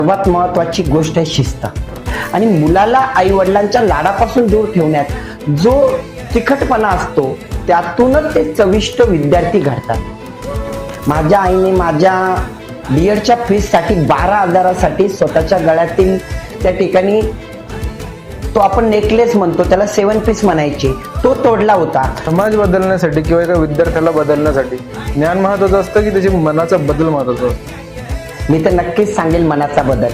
सर्वात महत्वाची गोष्ट आहे शिस्त. आणि मुलाला आई वडिलांच्या लाडापासून दूर ठेवण्यात जो तिखटपणा असतो त्यातूनच ते चविष्ट विद्यार्थी घडतात. माझ्या आईने माझ्या बीएडच्या फीससाठी 12,000साठी स्वतःच्या गळ्यातील त्या ठिकाणी तो आपण नेकलेस म्हणतो त्याला 7 पीस म्हणायचे तो तोडला होता. समाज बदलण्यासाठी किंवा एका विद्यार्थ्याला बदलण्यासाठी ज्ञान महत्वाचं असतं की त्याच्या मनाचा बदल महत्वाचा असतो. मी तर नक्कीच सांगेल मनाचा बदल.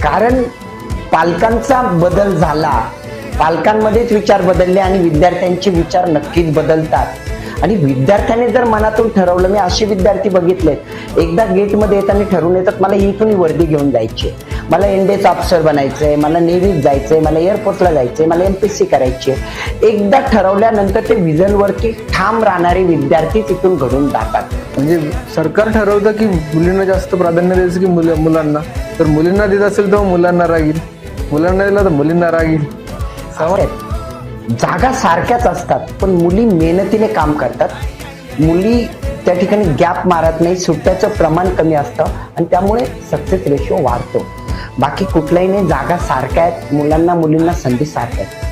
कारण पालकांचा बदल झाला, पालकांमध्येच विचार बदलले आणि विद्यार्थ्यांचे विचार नक्कीच बदलतात. आणि विद्यार्थ्याने जर मनातून ठरवलं, मी असे विद्यार्थी बघितलेत एकदा गेटमध्ये येताना ठरवून येतात मला इथून वर्दी घेऊन जायची, मला एनडीएचं ऑफिसर बनायचंय, मला नेव्हीत जायचंय, मला एअरपोर्टला जायचंय, मला एमपीएससी करायची. एकदा ठरवल्यानंतर ते विजनवरती ठाम राहणारे विद्यार्थी तिथून घडून जातात. म्हणजे सरकार ठरवतं की मुलींना जास्त प्राधान्य द्यायचं की मुलांना, तर मुलींना देत असेल तर मुलांना रागील, मुलांना दिला तर मुलींना रागील. जागा सारख्याच असतात पण मुली मेहनतीने काम करतात. मुली त्या ठिकाणी गॅप मारत नाही, सुट्ट्याचं प्रमाण कमी असतं आणि त्यामुळे सक्सेस रेशो वाढतो. बाकी कुठलाही नाही, जागा सारख्या आहेत, मुलांना मुलींना संधी सारख्या आहेत.